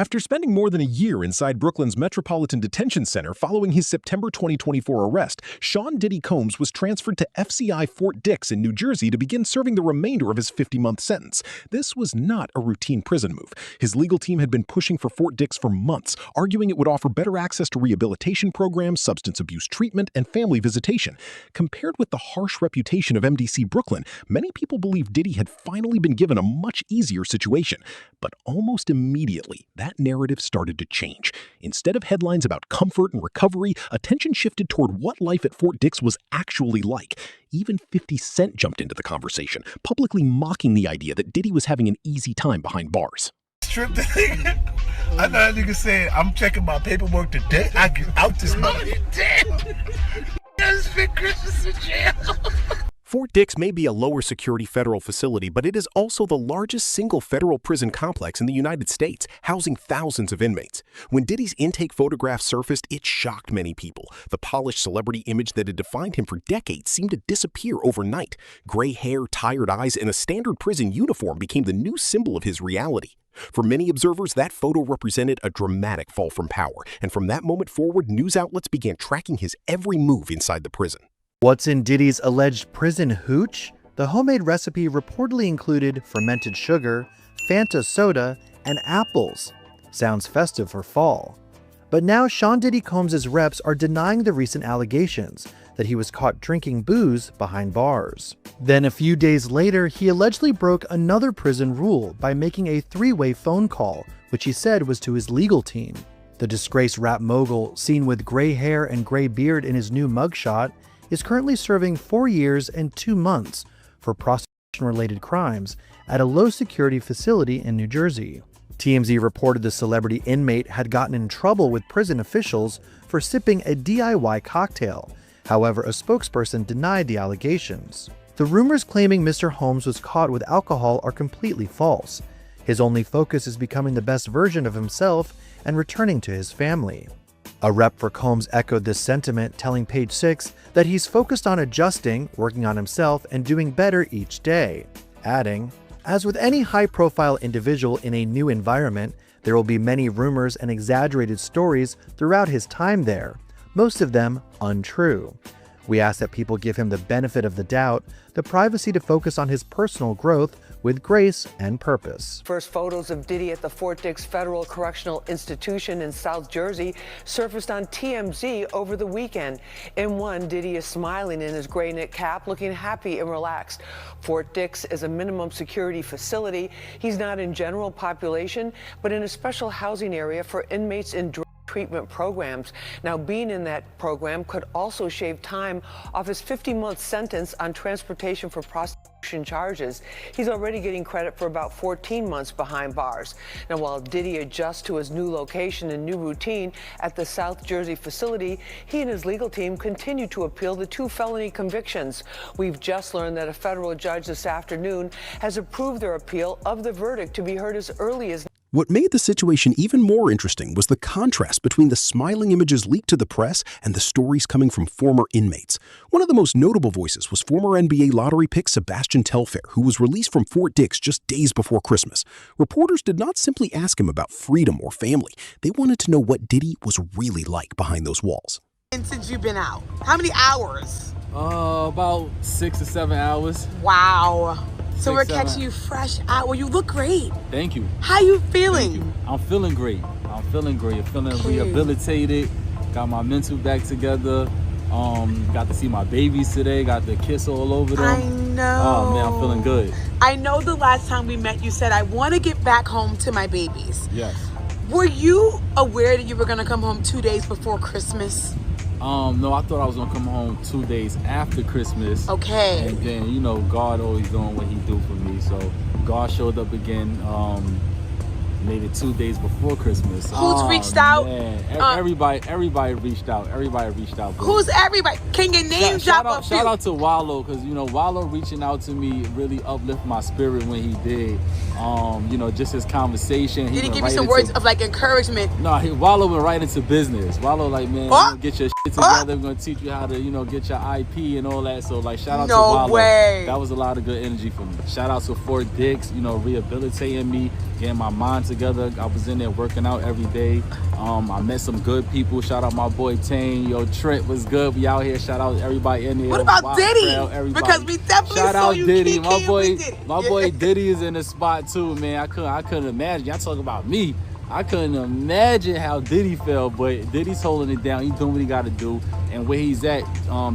After spending more than a year inside Brooklyn's Metropolitan Detention Center following his September 2024 arrest, Cent Diddy Combs was transferred to FCI Fort Dix in New Jersey to begin serving the remainder of his 50-month sentence. This was not a routine prison move. His legal team had been pushing for Fort Dix for months, arguing it would offer better access to rehabilitation programs, substance abuse treatment, and family visitation. Compared with the harsh reputation of MDC Brooklyn, many people believe Diddy had finally been given a much easier situation. But almost immediately, that narrative started to change. Instead of headlines about comfort and recovery, attention shifted toward what life at Fort Dix was actually like. Even 50 Cent jumped into the conversation, publicly mocking the idea that Diddy was having an easy time behind bars. Trip the nigga. I know that nigga said, I'm checking my paperwork today. I get out this money dead. That's been Christmas in jail. Fort Dix may be a lower security federal facility, but it is also the largest single federal prison complex in the United States, housing thousands of inmates. When Diddy's intake photograph surfaced, it shocked many people. The polished celebrity image that had defined him for decades seemed to disappear overnight. Gray hair, tired eyes, and a standard prison uniform became the new symbol of his reality. For many observers, that photo represented a dramatic fall from power, and from that moment forward, news outlets began tracking his every move inside the prison. What's in Diddy's alleged prison hooch? The homemade recipe reportedly included fermented sugar, Fanta soda, and apples. Sounds festive for fall. But now Cent Diddy Combs' reps are denying the recent allegations that he was caught drinking booze behind bars. Then a few days later, he allegedly broke another prison rule by making a three-way phone call, which he said was to his legal team. The disgraced rap mogul, seen with gray hair and gray beard in his new mugshot, is currently serving 4 years and 2 months for prostitution-related crimes at a low-security facility in New Jersey. TMZ reported the celebrity inmate had gotten in trouble with prison officials for sipping a DIY cocktail. However, a spokesperson denied the allegations. The rumors claiming Mr. Holmes was caught with alcohol are completely false. His only focus is becoming the best version of himself and returning to his family. A rep for Combs echoed this sentiment, telling Page 6 that he's focused on adjusting, working on himself, and doing better each day, adding, "As with any high-profile individual in a new environment, there will be many rumors and exaggerated stories throughout his time there, most of them untrue. We ask that people give him the benefit of the doubt, the privacy to focus on his personal growth with grace and purpose." First photos of Diddy at the Fort Dix Federal Correctional Institution in South Jersey surfaced on TMZ over the weekend. In one, Diddy is smiling in his gray knit cap, looking happy and relaxed. Fort Dix is a minimum security facility. He's not in general population, but in a special housing area for inmates in drug treatment programs. Now, being in that program could also shave time off his 50-month sentence on transportation for prostitution charges. He's already getting credit for about 14 months behind bars. Now, while Diddy adjusts to his new location and new routine at the South Jersey facility, he and his legal team continue to appeal the 2 felony convictions. We've just learned that a federal judge this afternoon has approved their appeal of the verdict to be heard as early as. What made the situation even more interesting was the contrast between the smiling images leaked to the press and the stories coming from former inmates. One of the most notable voices was former NBA lottery pick Sebastian Telfair, who was released from Fort Dix just days before Christmas. Reporters did not simply ask him about freedom or family. They wanted to know what Diddy was really like behind those walls. And since you've been out, how many hours? About 6 or 7 hours. Wow. So we're 6, 7. catching you fresh out. Well, you look great. Thank you. How you feeling? Thank you. I'm feeling great. I'm feeling rehabilitated. Got my mental back together. Got to see my babies today. Got to kiss all over them. I know. Oh man, I'm feeling good. I know the last time we met, you said, I want to get back home to my babies. Yes. Were you aware that you were going to come home 2 days before Christmas? No, I thought I was gonna come home 2 days after Christmas. Okay. And then, you know, God always doing what he do for me. So God showed up again, made it 2 days before Christmas. Who's reached out? Man. Everybody reached out. Everybody reached out. Who's everybody? Can you name drop a few? Shout out to Wallow, because, you know, Wallow reaching out to me really uplifted my spirit when he did. You know, just his conversation. Did he give you some words of like encouragement? No, Wallow went right into business. Wallow like, man, get your shit together. We're gonna teach you how to, you know, get your IP and all that. So like, shout out to Wallow. No way. That was a lot of good energy for me. Shout out to Fort Dix, you know, rehabilitating me, getting my mind together. I was in there working out every day. I met some good people. Shout out my boy Tane. Yo, Trent was good. We out here. Shout out everybody in there. What about Diddy? Everybody. Because we definitely shout saw out you Diddy. kicking My boy Diddy is in the spot too, man. I couldn't imagine. Y'all talk about me. I couldn't imagine how Diddy felt, but Diddy's holding it down. He's doing what he got to do, and where he's at,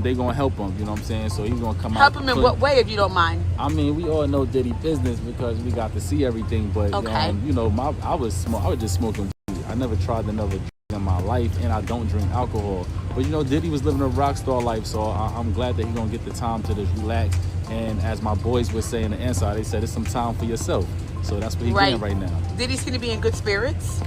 they gonna help him. You know what I'm saying? So he's gonna come out. Help him in what way, if you don't mind? I mean, we all know Diddy business because we got to see everything. But okay. You know, I was just smoking weed. I never tried another drug in my life, and I don't drink alcohol. But you know, Diddy was living a rock star life, so I'm glad that he's gonna get the time to just relax. And as my boys would say in the inside, they said it's some time for yourself. So that's what he's getting right now. Diddy seem to be in good spirits?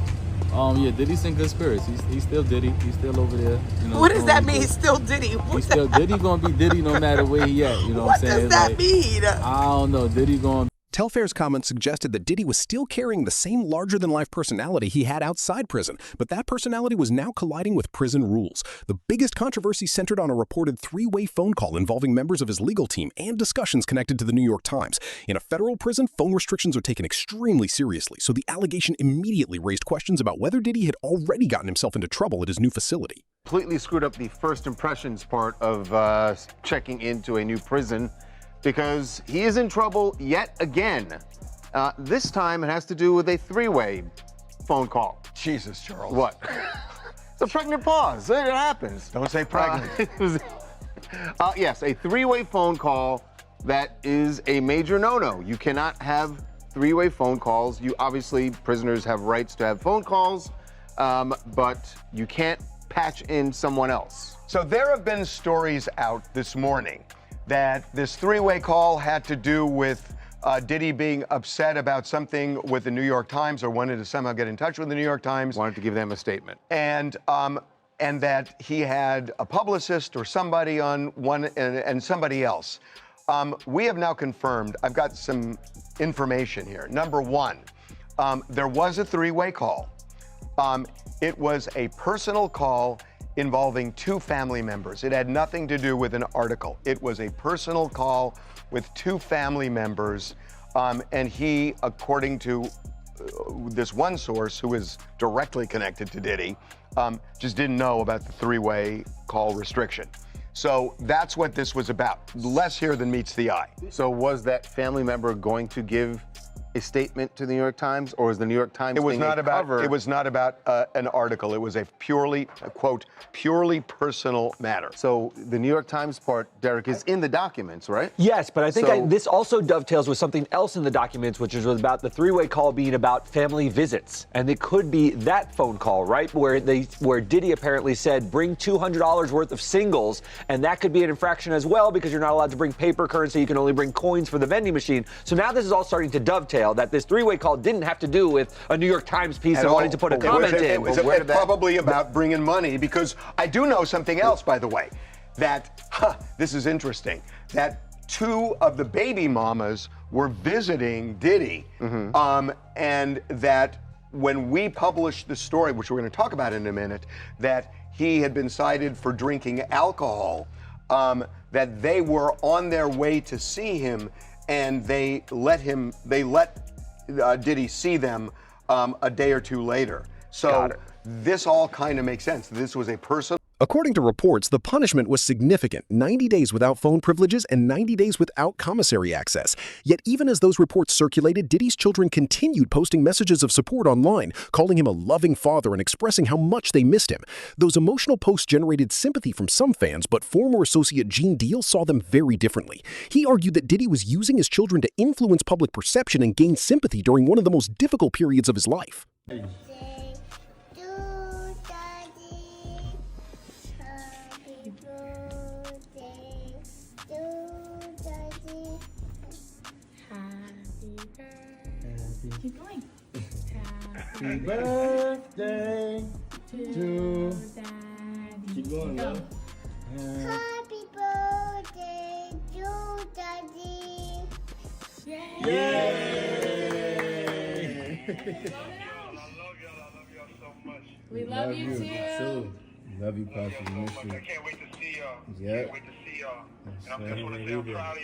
Yeah, Diddy's in good spirits. He's still Diddy. He's still over there. You know, what does that mean? He's still Diddy? He's still Diddy gonna be Diddy no matter where he at. You know what I'm saying? What does that mean? I don't know. Diddy gonna. Telfair's comments suggested that Diddy was still carrying the same larger-than-life personality he had outside prison, but that personality was now colliding with prison rules. The biggest controversy centered on a reported three-way phone call involving members of his legal team and discussions connected to the New York Times. In a federal prison, phone restrictions are taken extremely seriously, so the allegation immediately raised questions about whether Diddy had already gotten himself into trouble at his new facility. Completely screwed up the first impressions part of checking into a new prison, because he is in trouble yet again. This time it has to do with a three-way phone call. Jesus, Charles. What? It's a pregnant pause. It happens. Don't say pregnant. Yes, a three-way phone call that is a major no-no. You cannot have three-way phone calls. Obviously, prisoners have rights to have phone calls, but you can't patch in someone else. So there have been stories out this morning that this three-way call had to do with Diddy being upset about something with the New York Times, or wanted to somehow get in touch with the New York Times. Wanted to give them a statement. And that he had a publicist or somebody on one and somebody else. We have now confirmed, I've got some information here. Number one, there was a three-way call. It was a personal call involving two family members. It had nothing to do with an article. It was a personal call with two family members, and he, according to this one source who is directly connected to Diddy, just didn't know about the three-way call restriction. So that's what this was about. Less here than meets the eye. So was that family member going to give a statement to the New York Times, or is the New York Times It was not about. cover? It was not about an article. It was a purely, quote, purely personal matter. So the New York Times part, Derek, is in the documents, right? Yes, but I think this also dovetails with something else in the documents, which is about the three-way call being about family visits, and it could be that phone call, right, where Diddy apparently said bring $200 worth of singles, and that could be an infraction as well because you're not allowed to bring paper currency. You can only bring coins for the vending machine. So now this is all starting to dovetail. That this three-way call didn't have to do with a New York Times piece and wanting to put a comment in. It was probably about bringing money, because I do know something else, by the way, that, this is interesting, that two of the baby mamas were visiting Diddy, and that when we published the story, which we're going to talk about in a minute, that he had been cited for drinking alcohol, that they were on their way to see him, and they let Diddy see them a day or two later. So this all kind of makes sense. This was a personal. According to reports, the punishment was significant: 90 days without phone privileges and 90 days without commissary access. Yet even as those reports circulated, Diddy's children continued posting messages of support online, calling him a loving father and expressing how much they missed him. Those emotional posts generated sympathy from some fans, but former associate Gene Deal saw them very differently. He argued that Diddy was using his children to influence public perception and gain sympathy during one of the most difficult periods of his life. Keep going. Happy birthday to Daddy. Keep going, love. Happy birthday to Daddy. Yay! Yay! I love y'all so much. We love you too. Love you, Pastor. I can't wait to see y'all. Yeah. Can't wait to see y'all. And I just want to say I'm proud of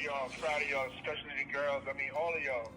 y'all, especially the girls. I mean, all of y'all.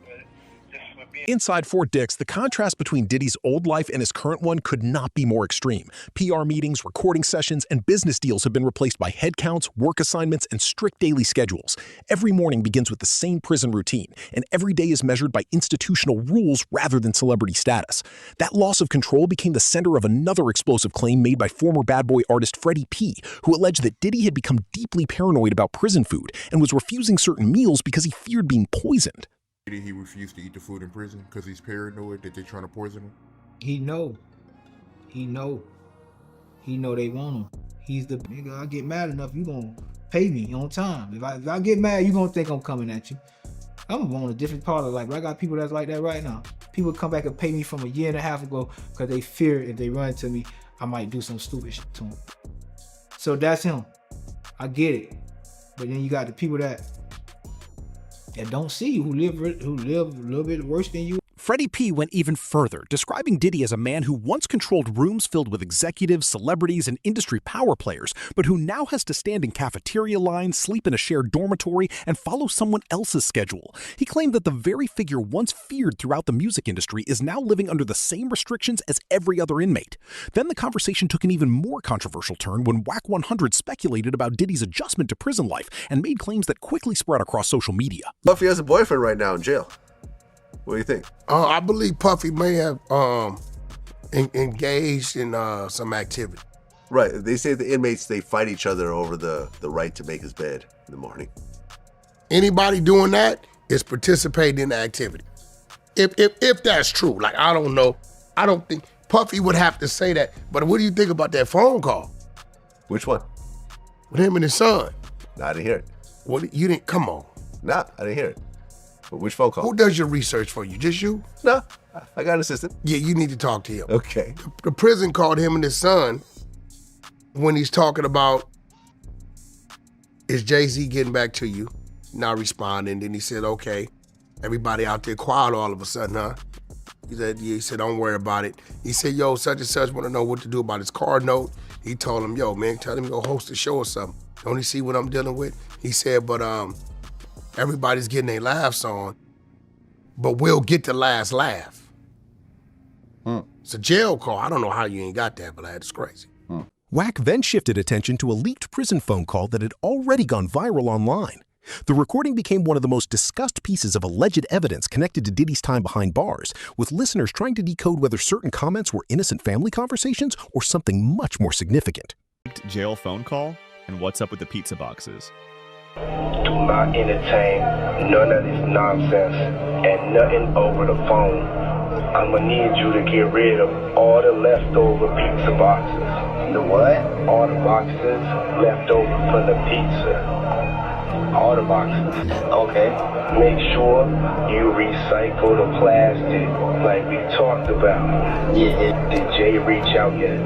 Inside Fort Dix, the contrast between Diddy's old life and his current one could not be more extreme. PR meetings, recording sessions, and business deals have been replaced by headcounts, work assignments, and strict daily schedules. Every morning begins with the same prison routine, and every day is measured by institutional rules rather than celebrity status. That loss of control became the center of another explosive claim made by former Bad Boy artist Freddie P., who alleged that Diddy had become deeply paranoid about prison food and was refusing certain meals because he feared being poisoned. He refused to eat the food in prison because he's paranoid that they're trying to poison him. He know they want him. He's the nigga. I get mad enough, you gonna pay me on time. If I get mad, you gonna think I'm coming at you. I'm on a different part of life. I got people that's like that right now. People come back and pay me from a year and a half ago because they fear if they run into me, I might do some stupid shit to them. So that's him. I get it. But then you got the people that don't see you, who live a little bit worse than you. Freddie P. went even further, describing Diddy as a man who once controlled rooms filled with executives, celebrities, and industry power players, but who now has to stand in cafeteria lines, sleep in a shared dormitory, and follow someone else's schedule. He claimed that the very figure once feared throughout the music industry is now living under the same restrictions as every other inmate. Then the conversation took an even more controversial turn when Wack 100 speculated about Diddy's adjustment to prison life and made claims that quickly spread across social media. Puffy has a boyfriend right now in jail. What do you think? I believe Puffy may have engaged in some activity. Right. They say the inmates, they fight each other over the right to make his bed in the morning. Anybody doing that is participating in the activity. If that's true, like, I don't know. I don't think Puffy would have to say that. But what do you think about that phone call? Which one? With him and his son. No, I didn't hear it. What? You didn't? Come on. Nah, I didn't hear it. But which phone call? Who does your research for you? Just you? No, I got an assistant. Yeah, you need to talk to him. Okay. The prison called him and his son when he's talking about, is Jay-Z getting back to you? Not responding. Then he said, okay. Everybody out there quiet all of a sudden, huh? He said, yeah. He said, don't worry about it. He said, yo, such and such want to know what to do about his car note. He told him, yo, man, tell him to go host a show or something. Don't he see what I'm dealing with? He said, but everybody's getting their laughs on, but we'll get the last laugh. It's a jail call. I don't know how you ain't got that, but that's crazy. Wack then shifted attention to a leaked prison phone call that had already gone viral online. The recording became one of the most discussed pieces of alleged evidence connected to Diddy's time behind bars, with listeners trying to decode whether certain comments were innocent family conversations or something much more significant. Jail phone call, and what's up with the pizza boxes? Do not entertain none of this nonsense and nothing over the phone. I'ma need you to get rid of all the leftover pizza boxes. The what? All the boxes left over from the pizza. All the boxes. Okay. Make sure you recycle the plastic like we talked about. Yeah. Did Jay reach out yet?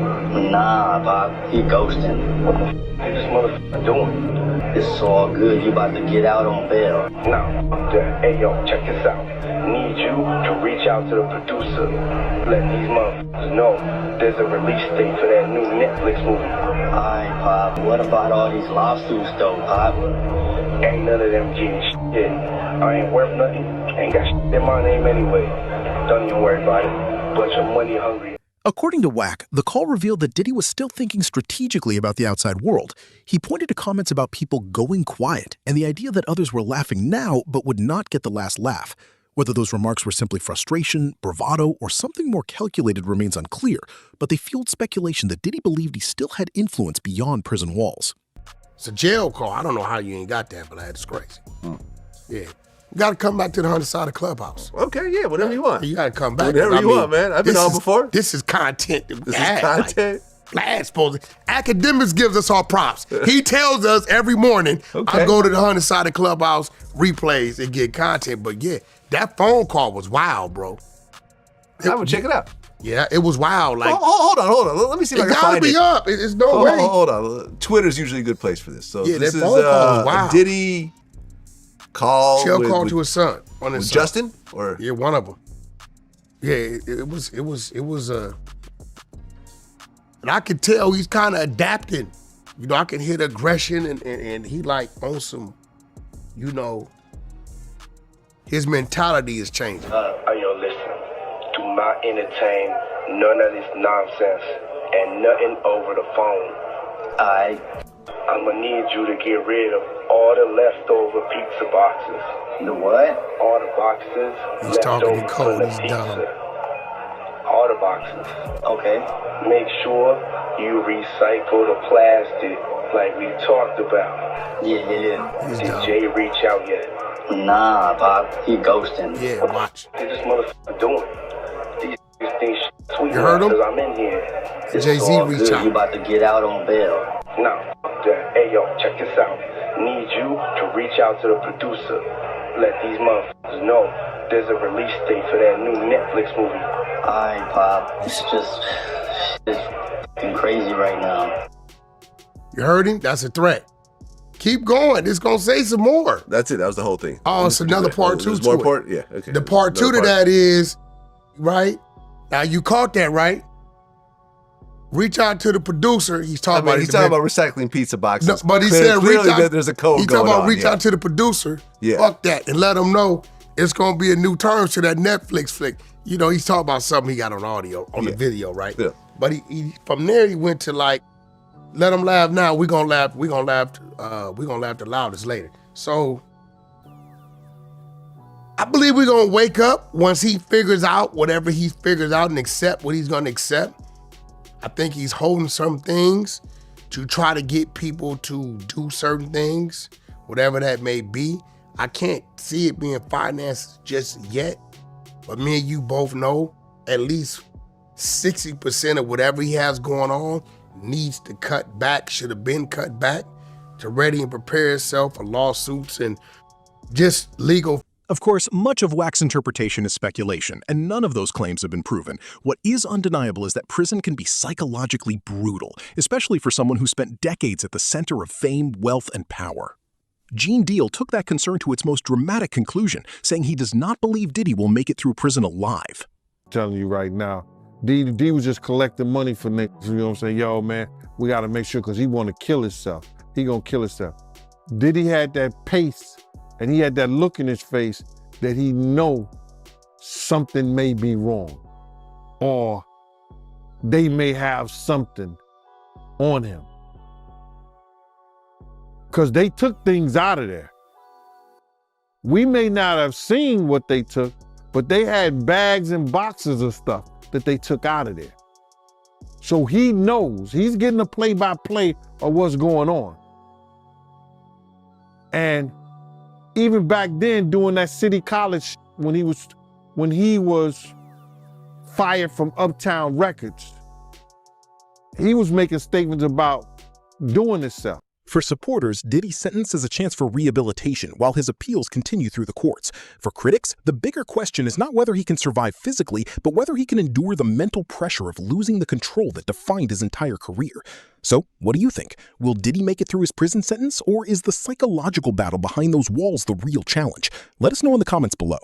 Nah, Bob. He ghosting. What the f*** is this motherfucker doing? It's all good. You about to get out on bail. No. Hey, yo, check this out. Need you to reach out to the producer. Let these motherfuckers know there's a release date for that new Netflix movie. Alright, Pop. What about all these lawsuits, though, Pop? Ain't none of them getting shit. I ain't worth nothing. Ain't got shit in my name anyway. Don't even worry about it. Bunch of money hungry. According to Wack, the call revealed that Diddy was still thinking strategically about the outside world. He pointed to comments about people going quiet and the idea that others were laughing now but would not get the last laugh. Whether those remarks were simply frustration, bravado, or something more calculated remains unclear, but they fueled speculation that Diddy believed he still had influence beyond prison walls. It's a jail call. I don't know how you ain't got that, but that's crazy. Yeah. You gotta come back to the 100 side of Clubhouse. Okay, yeah, whatever you want. You gotta come back. Whatever you want, man. I've been on before. This is content. This is content. Academics gives us our props. He tells us every morning, I go to the 100 side of Clubhouse replays and get content. But yeah, that phone call was wild, bro. I'm gonna check it out. Yeah, it was wild. Like, hold on. Let me see if I can find it. It gotta be up. It's no way. Hold on. Twitter's usually a good place for this. So yeah, this that is phone call was wild. Diddy call. Jail call to his son. With Justin? Or yeah, one of them. Yeah, it was. And I could tell he's kind of adapting. You know, I can hear the aggression and he like on some, you know, his mentality is changing. Yo, listen. Do not entertain none of this nonsense and nothing over the phone. I'm gonna need you to get rid of all the leftover pizza boxes. The what? All the boxes He's talking in leftover code. from the He's pizza. dumb. All the boxes. Okay. Make sure you recycle the plastic like we talked about. Yeah. He's Did dumb. Jay reach out yet? Nah, Bob. He ghosting. Yeah, watch. What this motherfucker doing? These things sweet You heard him? because I'm in here. It's Jay-Z all reach good. out. You about to get out on bail. No, that. Hey, yo, check this out. Need you to reach out to the producer. Let these motherfuckers know there's a release date for that new Netflix movie. Alright, Pop. It's fucking crazy right now. You heard him? That's a threat. Keep going. It's gonna say some more. That's it. That was the whole thing. Oh, it's another part two There's more to it. part? Yeah, okay. The part two to that is, right? Now you caught that, right? Reach out to the producer. He's talking about he's talking about recycling pizza boxes. No, but he said reach clearly out. that there's a code He going talking about on, reach yeah. out to the producer. Yeah. Fuck that, and let him know it's gonna be a new term to that Netflix flick. You know, he's talking about something he got on audio, on the video, right? Yeah. But he from there he went to like, let him laugh now. We're gonna laugh the loudest later. So I believe we're gonna wake up once he figures out whatever he figures out and accept what he's gonna accept. I think he's holding some things to try to get people to do certain things, whatever that may be. I can't see it being financed just yet, but me and you both know at least 60% of whatever he has going on needs to cut back, should have been cut back to ready and prepare himself for lawsuits and just legal. Of course, much of Wack's interpretation is speculation, and none of those claims have been proven. What is undeniable is that prison can be psychologically brutal, especially for someone who spent decades at the center of fame, wealth, and power. Gene Deal took that concern to its most dramatic conclusion, saying he does not believe Diddy will make it through prison alive. I'm telling you right now, D was just collecting money for niggas. You know what I'm saying? Yo, man, we got to make sure because he want to kill himself. He going to kill himself. Diddy had that pace and he had that look in his face that he know something may be wrong or they may have something on him. Because they took things out of there. We may not have seen what they took, but they had bags and boxes of stuff that they took out of there. So he knows, he's getting a play-by-play of what's going on. And even back then, doing that City College, when he was fired from Uptown Records, he was making statements about doing himself. For supporters, Diddy's sentence is a chance for rehabilitation while his appeals continue through the courts. For critics, the bigger question is not whether he can survive physically, but whether he can endure the mental pressure of losing the control that defined his entire career. So, what do you think? Will Diddy make it through his prison sentence, or is the psychological battle behind those walls the real challenge? Let us know in the comments below.